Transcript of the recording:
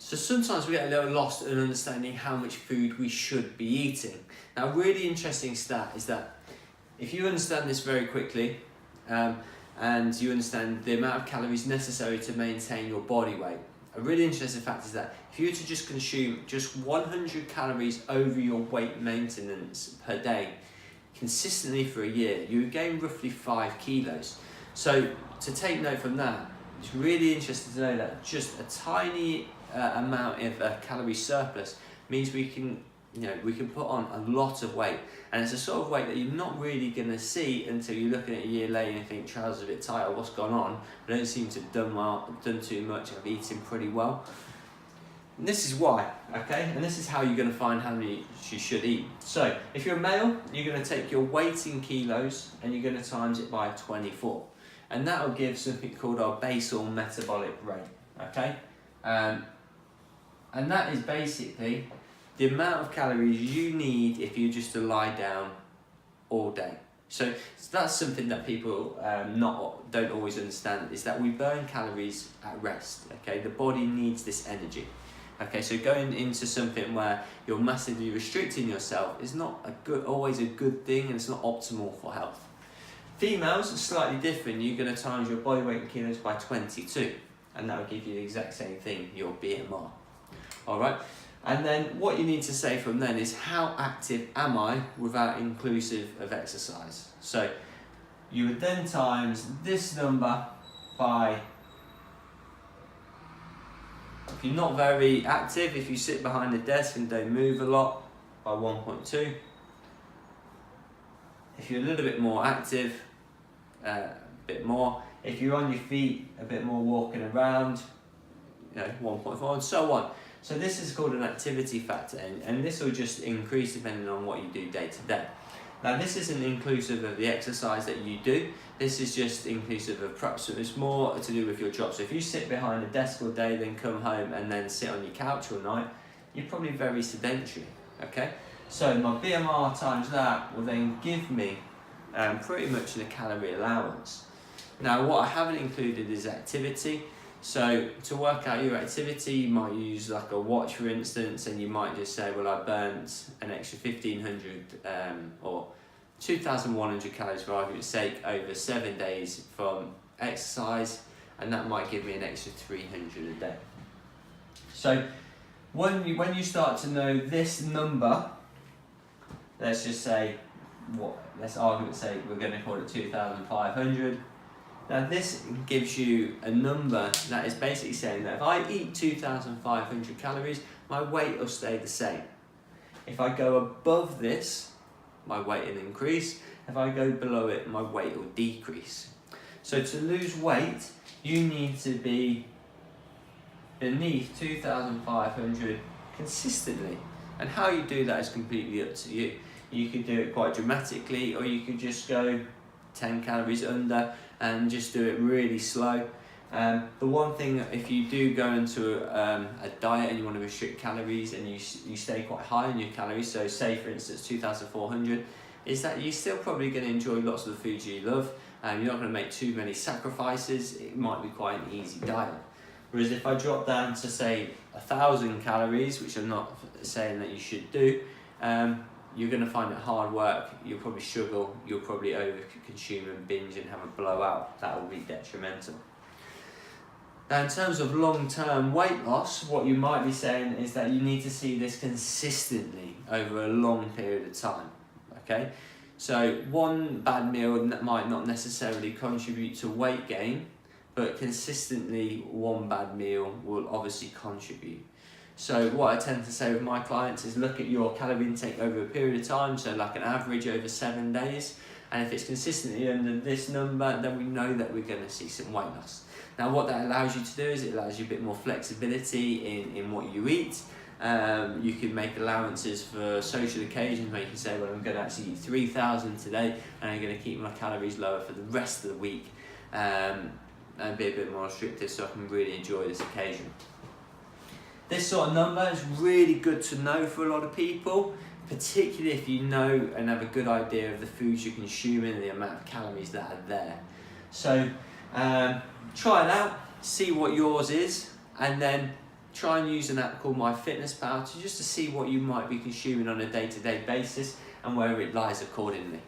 So sometimes we get a little lost in understanding how much food we should be eating. Now, a really interesting stat is that if you understand this very quickly, and you understand the amount of calories necessary to maintain your body weight, a really interesting fact is that if you were to just consume just 100 calories over your weight maintenance per day, consistently for a year, you would gain roughly 5 kilos. So to take note from that, it's really interesting to know that just a tiny amount of calorie surplus means we can put on a lot of weight, and it's a sort of weight that you're not really going to see until you're looking at a year later and think, trousers a bit tighter, what's gone on? I don't seem to have done too much, I've eaten pretty well. And this is why, okay? And this is how you're going to find how many you should eat. So if you're a male, you're going to take your weight in kilos and you're going to times it by 24. And that will give something called our basal metabolic rate, okay? And that is basically the amount of calories you need if you just to lie down all day. So that's something that people don't always understand, is that we burn calories at rest, okay? The body needs this energy. Okay, so going into something where you're massively restricting yourself is not always a good thing, and it's not optimal for health. Females are slightly different. You're going to times your body weight in kilos by 22, and that will give you the exact same thing, your BMR. All right, and then what you need to say from then is, how active am I without inclusive of exercise? So you would then times this number by, if you're not very active, if you sit behind a desk and don't move a lot, by 1.2. If you're a little bit more active, a bit more. If you're on your feet, a bit more walking around, 1.4, and so on. So this is called an activity factor, and this will just increase depending on what you do day to day. Now, this isn't inclusive of the exercise that you do. This is just inclusive of perhaps, so it's more to do with your job. So if you sit behind a desk all day, then come home and then sit on your couch all night, you're probably very sedentary, okay? So my BMR times that will then give me pretty much a calorie allowance. Now, what I haven't included is activity. So to work out your activity, you might use like a watch, for instance, and you might just say, well, I burnt an extra 1,500 or 2,100 calories for argument's sake over 7 days from exercise, and that might give me an extra 300 a day. So when you start to know this number, let's just say, let's argument's sake, we're going to call it 2,500. Now this gives you a number that is basically saying that if I eat 2,500 calories, my weight will stay the same. If I go above this, my weight will increase. If I go below it, my weight will decrease. So to lose weight, you need to be beneath 2,500 consistently. And how you do that is completely up to you. You could do it quite dramatically, or you could just go 10 calories under and just do it really slow. The one thing, if you do go into a diet and you want to restrict calories and you stay quite high on your calories, so say for instance 2,400, is that you're still probably going to enjoy lots of the foods you love, and you're not going to make too many sacrifices. It might be quite an easy diet. Whereas if I drop down to say 1,000 calories, which I'm not saying that you should do, you're going to find it hard work, you'll probably struggle, you'll probably over-consume and binge and have a blowout. That will be detrimental. Now, in terms of long-term weight loss, what you might be saying is that you need to see this consistently over a long period of time, okay? So one bad meal might not necessarily contribute to weight gain, but consistently one bad meal will obviously contribute. So what I tend to say with my clients is look at your calorie intake over a period of time, so like an average over 7 days, and if it's consistently under this number, then we know that we're going to see some weight loss. Now what that allows you to do is it allows you a bit more flexibility in what you eat. You can make allowances for social occasions where you can say, well, I'm going to actually eat 3,000 today, and I'm going to keep my calories lower for the rest of the week, and be a bit more restrictive so I can really enjoy this occasion. This sort of number is really good to know for a lot of people, particularly if you know and have a good idea of the foods you're consuming and the amount of calories that are there. So try it out, see what yours is, and then try and use an app called MyFitnessPal just to see what you might be consuming on a day-to-day basis and where it lies accordingly.